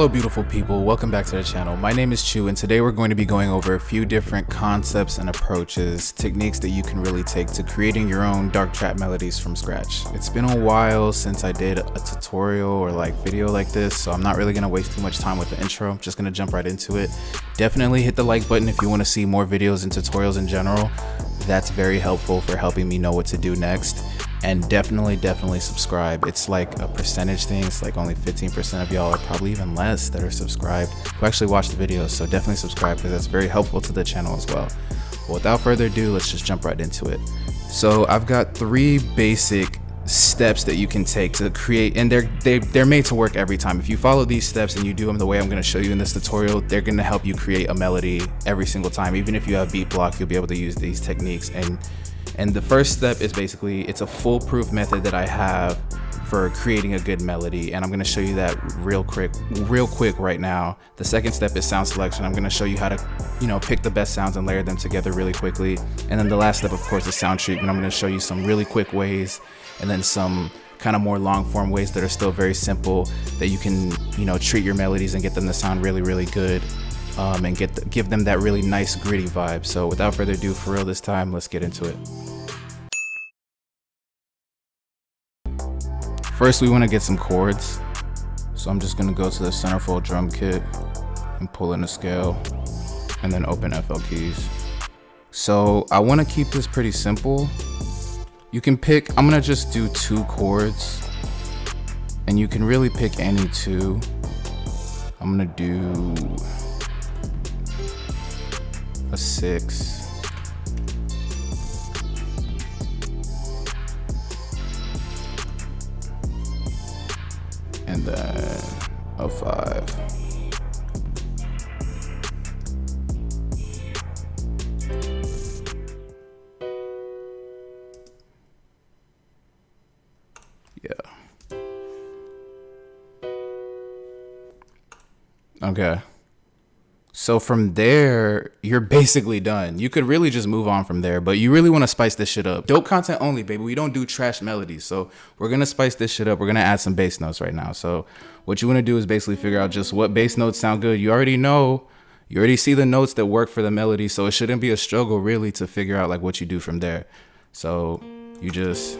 Hello beautiful people, welcome back to the channel. My name is Chu and today we're going to be going over a few different concepts and approaches, techniques that you can really take to creating your own dark trap melodies from scratch. It's been a while since I did a tutorial or video like this, so I'm not really going to waste too much time with the intro. I'm just going to jump right into it. Definitely hit the like button if you want to see more videos and tutorials in general. That's very helpful for helping me know what to do next. And definitely subscribe. It's like a percentage thing. It's like only 15% of y'all, or probably even less, that are subscribed who actually watch the videos. So definitely subscribe because that's very helpful to the channel as well. But without further ado, let's just jump right into it. So I've got 3 basic steps that you can take to create, and they're made to work every time. If you follow these steps and you do them the way I'm going to show you in this tutorial, they're going to help you create a melody every single time. Even if you have beat block, you'll be able to use these techniques. And the first step is basically, it's a foolproof method that I have for creating a good melody, and I'm going to show you that real quick right now. The second step is sound selection. I'm going to show you how to, pick the best sounds and layer them together really quickly. And then the last step, of course, is sound treatment. I'm going to show you some really quick ways, and then some kind of more long form ways that are still very simple that you can, treat your melodies and get them to sound really good. And give them that really nice gritty vibe. So without further ado, for real this time, let's get into it. First, we want to get some chords. So I'm just going to go to the centerfold drum kit and pull in a scale and then open FL keys. So I want to keep this pretty simple. You can pick, I'm going to just do 2 chords, and you can really pick any 2. I'm going to do a 6, and then a 5. Yeah. Okay. So from there, you're basically done. You could really just move on from there, but you really want to spice this shit up. Dope content only, baby. We don't do trash melodies. So we're going to spice this shit up. We're going to add some bass notes right now. So what you want to do is basically figure out just what bass notes sound good. You already know, you already see the notes that work for the melody. So it shouldn't be a struggle really to figure out what you do from there. So you just...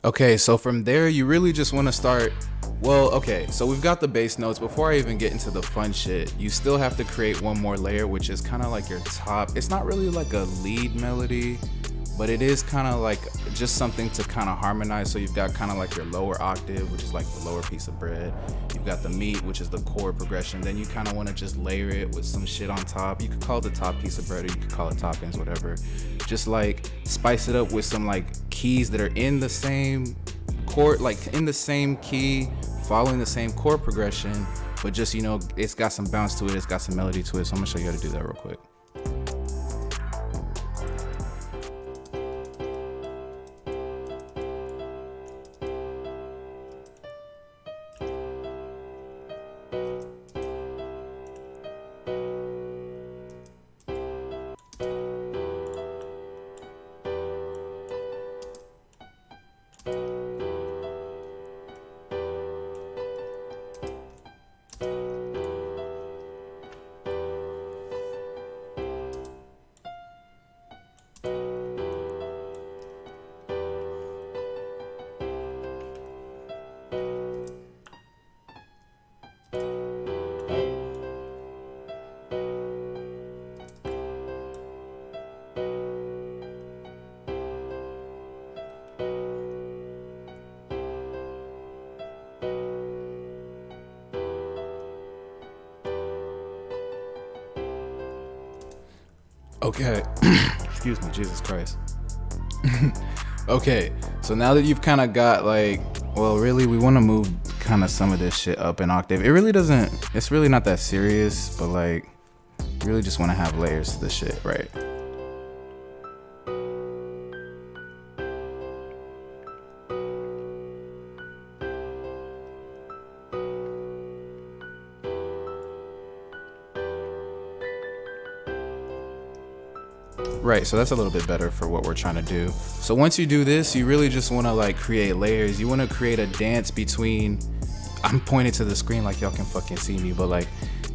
Okay, so from there, you really just want to start, so we've got the bass notes. Before I even get into the fun shit, you still have to create one more layer, which is kind of like your top. It's not really like a lead melody, but it is kind of like just something to kind of harmonize. So you've got kind of like your lower octave, which is like the lower piece of bread. You've got the meat, which is the chord progression. Then you kind of want to just layer it with some shit on top. You could call it the top piece of bread, or you could call it toppings, whatever. Just spice it up with some keys that are in the same chord, in the same key, following the same chord progression, but just, it's got some bounce to it, it's got some melody to it. So I'm gonna show you how to do that real quick. Okay. Excuse me, Jesus Christ. Okay, so now that you've kind of got like, well, really, we want to move kind of some of this shit up an octave. It really doesn't, it's really not that serious, but like, you really just want to have layers to this shit, right? Right, so that's a little bit better for what we're trying to do. So once you do this, you really just want to like create layers. You want to create a dance between, I'm pointing to the screen like y'all can fucking see me, but like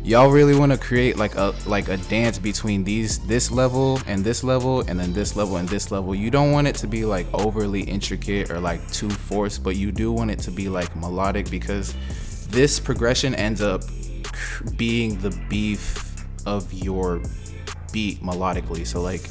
y'all really want to create like a dance between this level and this level, and then this level and this level. You don't want it to be like overly intricate or like too forced, but you do want it to be like melodic, because this progression ends up being the beef of your beat melodically. So like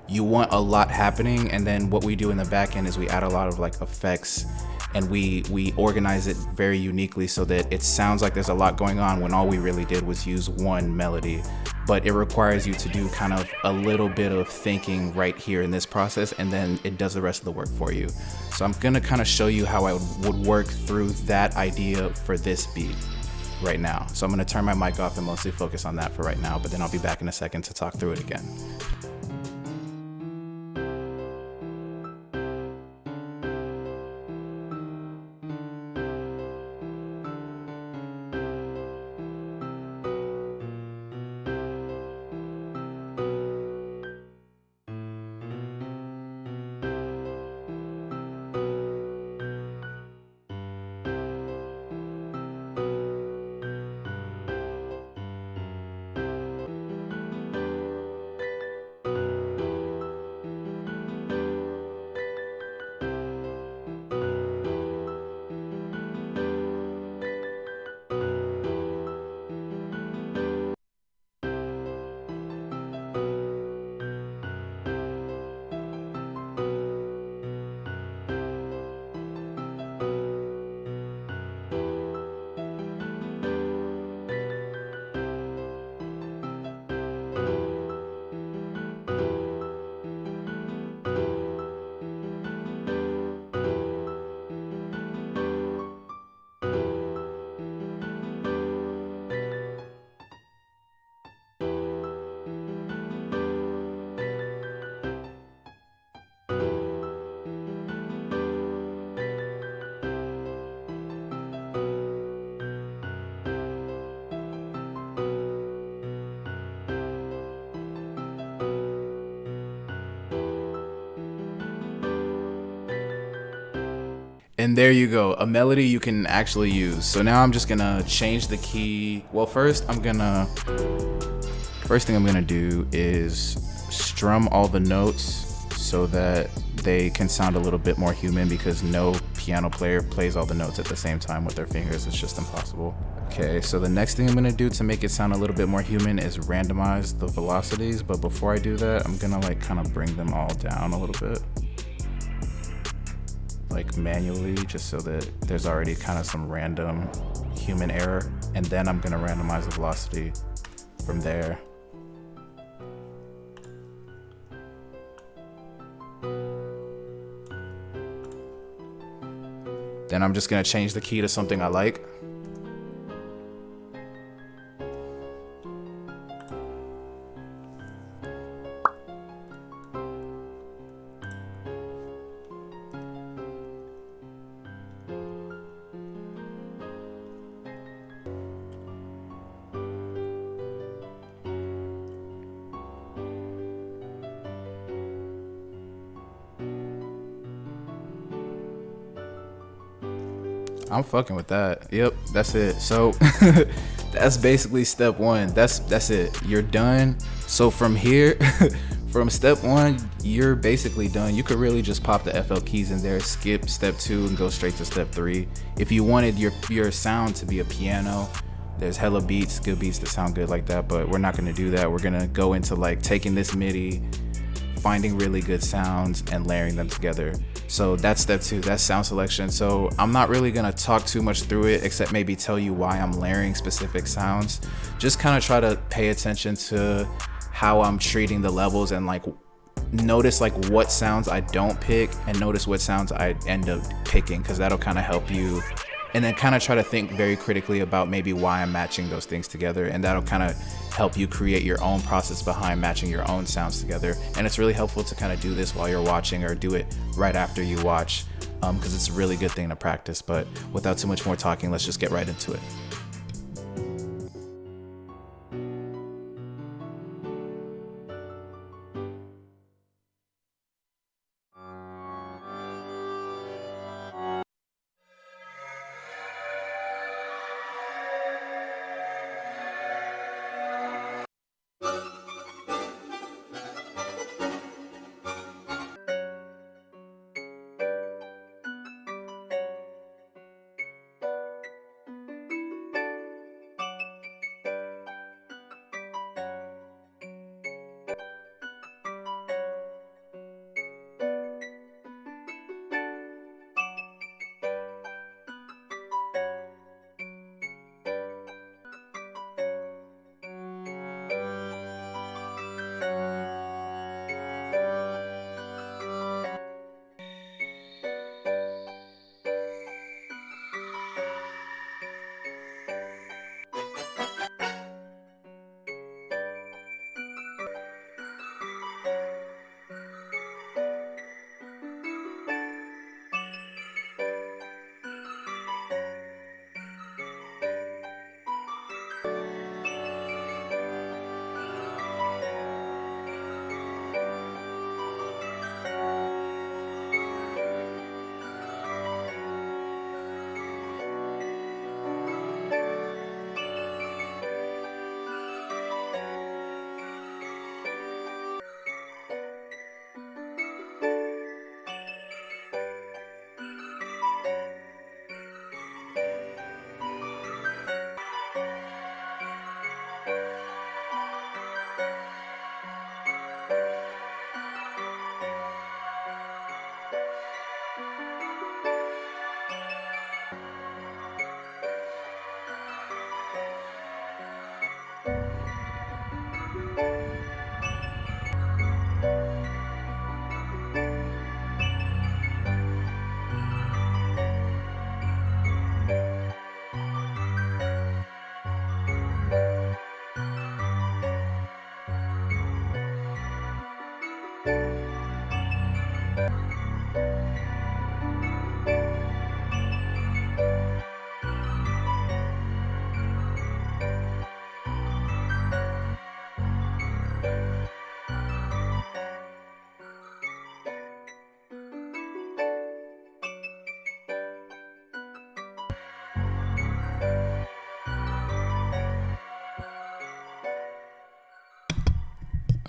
you want a lot happening, and then what we do in the back end is we add a lot of like effects, and we organize it very uniquely so that it sounds like there's a lot going on when all we really did was use one melody. But it requires you to do kind of a little bit of thinking right here in this process, and then it does the rest of the work for you. So I'm gonna kind of show you how I would work through that idea for this beat right now. So I'm gonna turn my mic off and mostly focus on that for right now, but then I'll be back in a second to talk through it again. And there you go, a melody you can actually use. So now I'm just gonna change the key. Well, first thing I'm gonna do is strum all the notes so that they can sound a little bit more human, because no piano player plays all the notes at the same time with their fingers. It's just impossible. Okay, so the next thing I'm gonna do to make it sound a little bit more human is randomize the velocities. But before I do that, I'm gonna like kind of bring them all down a little bit, like manually, just so that there's already kind of some random human error. And then I'm gonna randomize the velocity from there. Then I'm just gonna change the key to something I like. I'm fucking with that. Yep, that's it. So that's basically step one. That's it. You're done. So from here, from step one, you're basically done. You could really just pop the FL keys in there, skip step two, and go straight to step three. If you wanted your sound to be a piano, there's hella beats, good beats that sound good like that, but we're not gonna do that. We're gonna go into like taking this MIDI, finding really good sounds and layering them together. So that's step two, that's sound selection. So I'm not really gonna talk too much through it, except maybe tell you why I'm layering specific sounds. Just kind of try to pay attention to how I'm treating the levels, and like notice like what sounds I don't pick and notice what sounds I end up picking, because that'll kind of help you. And then kind of try to think very critically about maybe why I'm matching those things together, and that'll kind of help you create your own process behind matching your own sounds together. And it's really helpful to kind of do this while you're watching, or do it right after you watch, because it's a really good thing to practice. But without too much more talking, let's just get right into it.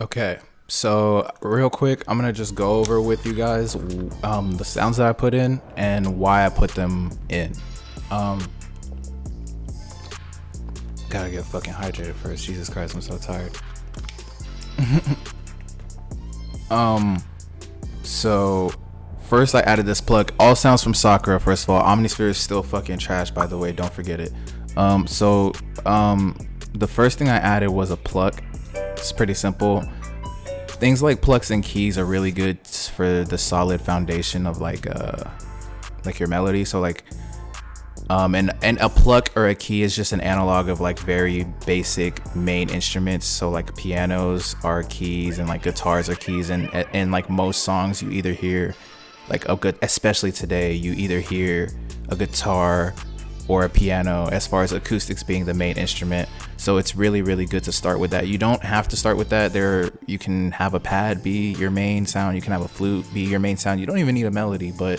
Okay, so real quick, I'm gonna just go over with you guys the sounds that I put in and why I put them in. Gotta get fucking hydrated first. Jesus Christ, I'm so tired. So first I added this plug. All sounds from Sakura. First of all, Omnisphere is still fucking trash, by the way. Don't forget it. The first thing I added was a pluck. It's pretty simple. Things like plucks and keys are really good for the solid foundation of like your melody. So like and a pluck or a key is just an analog of like very basic main instruments. So like pianos are keys and like guitars are keys, and like most songs you either hear like a good, especially today, you either hear a guitar or a piano as far as acoustics being the main instrument. So it's really, really good to start with that. You don't have to start with that. You can have a pad be your main sound. You can have a flute be your main sound. You don't even need a melody, but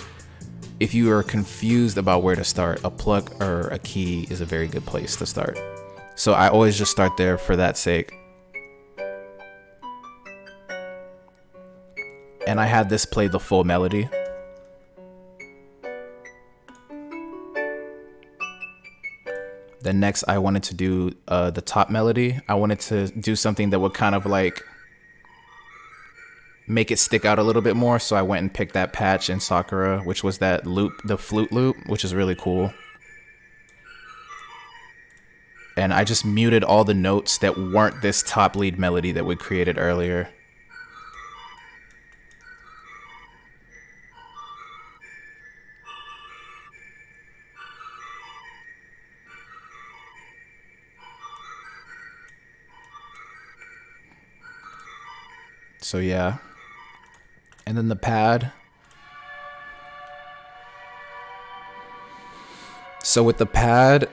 if you are confused about where to start, a pluck or a key is a very good place to start. So I always just start there for that sake. And I had this play the full melody. Then next I wanted to do the top melody. I wanted to do something that would kind of like make it stick out a little bit more. So I went and picked that patch in Sakura, which was that loop, the flute loop, which is really cool. and I just muted all the notes that weren't this top lead melody that we created earlier. So yeah, and then the pad. So with the pad,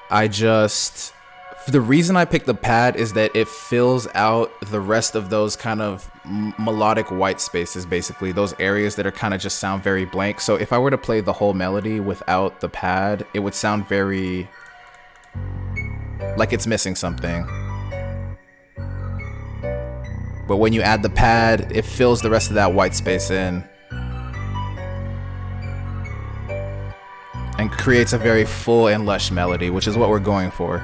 the reason I picked the pad is that it fills out the rest of those kind of melodic white spaces, basically those areas that are kind of just sound very blank. So if I were to play the whole melody without the pad, it would sound very like it's missing something. But when you add the pad, it fills the rest of that white space in and creates a very full and lush melody, which is what we're going for.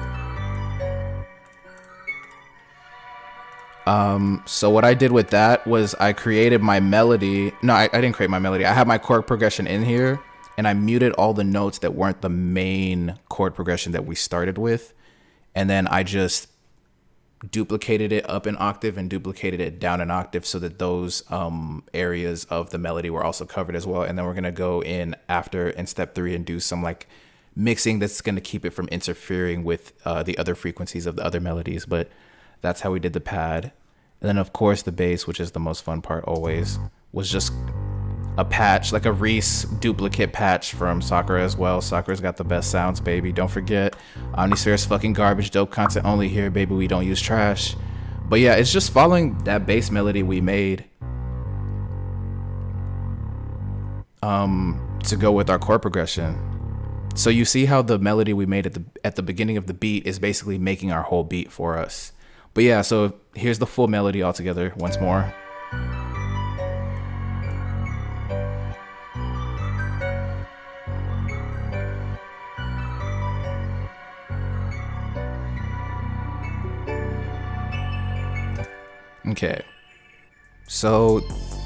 So what I did with that was I created my melody. No, I didn't create my melody. I have my chord progression in here, and I muted all the notes that weren't the main chord progression that we started with. And then I just duplicated it up an octave and duplicated it down an octave so that those areas of the melody were also covered as well. And then we're going to go in after in step 3 and do some like mixing that's going to keep it from interfering with the other frequencies of the other melodies. But that's how we did the pad. And then of course the bass, which is the most fun part always, was just a patch, like a Reese duplicate patch from Sakura as well. Sakura's got the best sounds, baby. Don't forget, Omnisphere's fucking garbage, dope content only here, baby. We don't use trash. But yeah, it's just following that bass melody we made to go with our chord progression. So you see how the melody we made at the beginning of the beat is basically making our whole beat for us. But yeah, so here's the full melody all together once more. Okay, so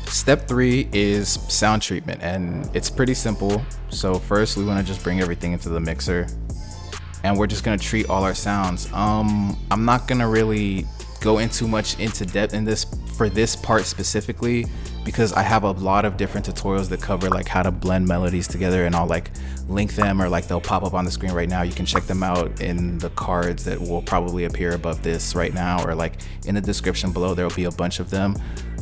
step 3 is sound treatment, and it's pretty simple. So first we want to just bring everything into the mixer, and we're just going to treat all our sounds. I'm not going to really go into much into depth in this for this part specifically, because I have a lot of different tutorials that cover like how to blend melodies together, and I'll like link them, or like they'll pop up on the screen right now. You can check them out in the cards that will probably appear above this right now, or like in the description below. There'll be a bunch of them.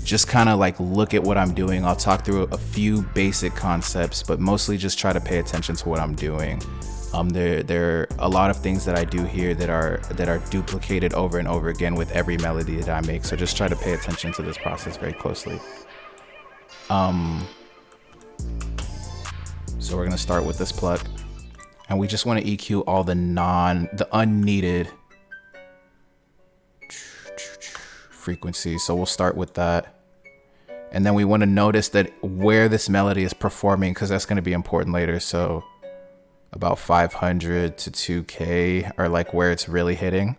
Just kind of like look at what I'm doing. I'll talk through a few basic concepts, but mostly just try to pay attention to what I'm doing. There are a lot of things that I do here that are duplicated over and over again with every melody that I make. So just try to pay attention to this process very closely. So we're gonna start with this pluck, and we just want to EQ all the unneeded frequencies. So we'll start with that. And then we want to notice that where this melody is performing, because that's going to be important later. So about 500 to 2K are like where it's really hitting.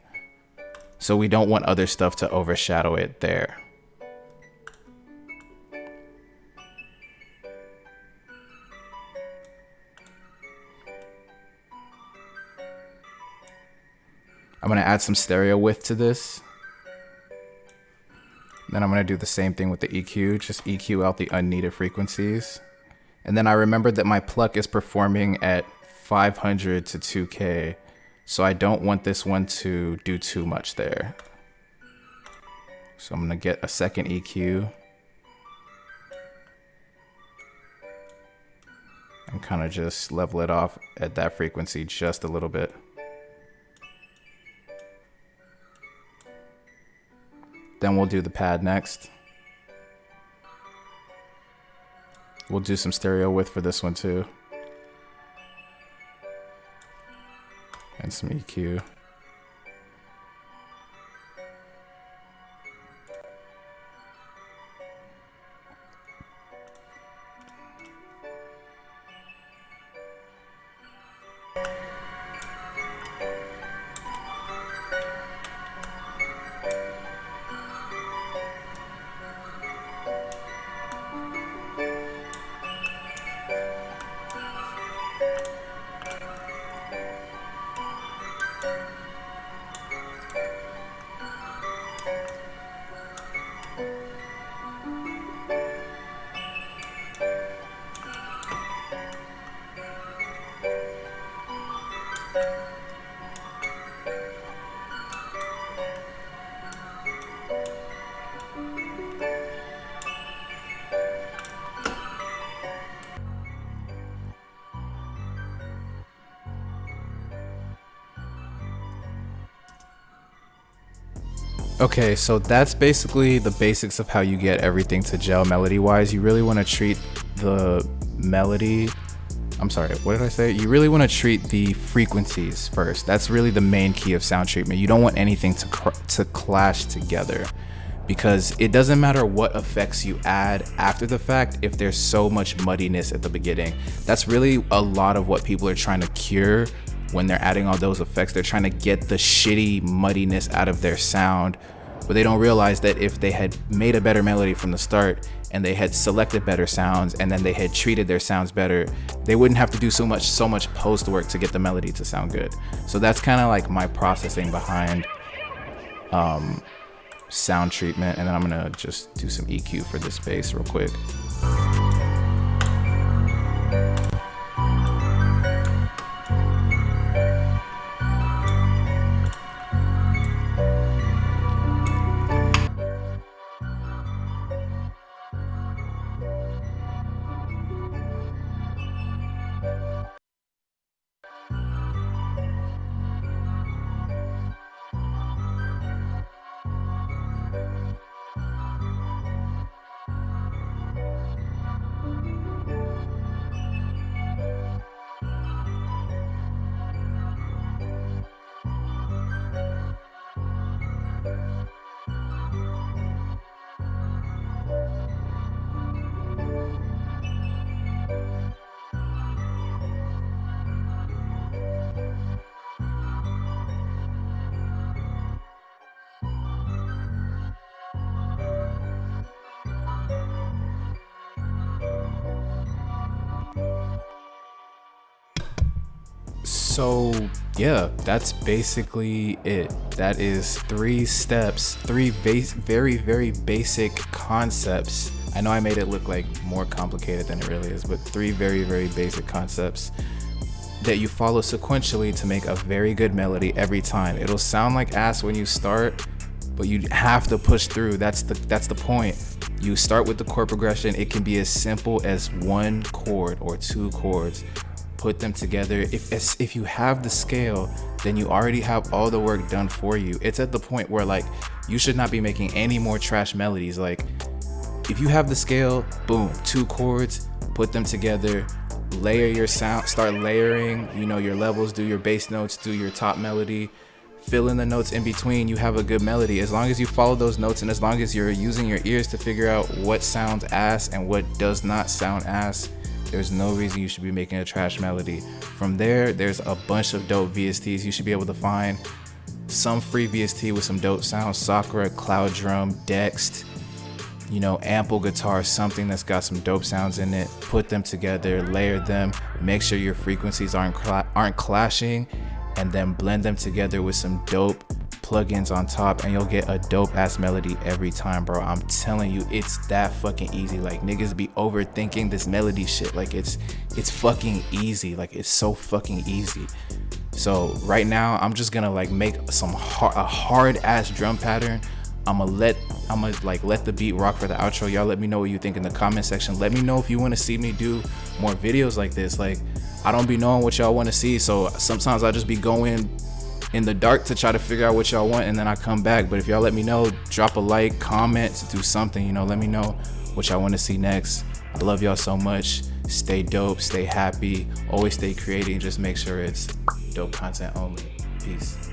So we don't want other stuff to overshadow it there. I'm going to add some stereo width to this. Then I'm going to do the same thing with the EQ, just EQ out the unneeded frequencies. And then I remembered that my pluck is performing at 500 to 2K, so I don't want this one to do too much there. So I'm going to get a second EQ and kind of just level it off at that frequency just a little bit. Then we'll do the pad next. We'll do some stereo width for this one too. And some EQ. Okay, so that's basically the basics of how you get everything to gel melody wise. You really want to treat the melody, I'm sorry, what did I say? You really want to treat the frequencies first. That's really the main key of sound treatment. You don't want anything to clash together, because it doesn't matter what effects you add after the fact if there's so much muddiness at the beginning. That's really a lot of what people are trying to cure when they're adding all those effects. They're trying to get the shitty muddiness out of their sound, but they don't realize that if they had made a better melody from the start and they had selected better sounds and then they had treated their sounds better, they wouldn't have to do so much post work to get the melody to sound good. So that's kind of like my processing behind sound treatment. And then I'm gonna just do some EQ for this bass real quick. So yeah, that's basically it. That is 3 steps, 3 very basic concepts. I know I made it look like more complicated than it really is, but 3 very basic concepts that you follow sequentially to make a very good melody every time. It'll sound like ass when you start, but you have to push through. That's the point. You start with the chord progression. It can be as simple as 1 chord or 2 chords. Put them together. If you have the scale, then you already have all the work done for you. It's at the point where like you should not be making any more trash melodies. Like if you have the scale, boom, 2 chords, put them together, layer your sound, start layering, you know, your levels, do your bass notes, do your top melody, fill in the notes in between. You have a good melody. As long as you follow those notes and as long as you're using your ears to figure out what sounds ass and what does not sound ass, there's no reason you should be making a trash melody. From there, there's a bunch of dope VSTs you should be able to find. Some free VST with some dope sounds, Sakura, Cloud Drum, Dext, you know, ample guitar, something that's got some dope sounds in it. Put them together, layer them, make sure your frequencies aren't clashing, and then blend them together with some dope plugins on top, and you'll get a dope ass melody every time, bro. I'm telling you, it's that fucking easy. Like niggas be overthinking this melody shit. Like it's fucking easy. Like it's so fucking easy. So right now I'm just gonna like make a hard ass drum pattern. I'ma let the beat rock for the outro. Y'all let me know what you think in the comment section. Let me know if you want to see me do more videos like this. Like I don't be knowing what y'all want to see, so sometimes I'll just be going in the dark to try to figure out what y'all want, and then I come back. But if y'all let me know, drop a like, comment, do something, you know, let me know what y'all want to see next. I love y'all so much. Stay dope, stay happy, always stay creating. Just make sure it's dope content only. Peace.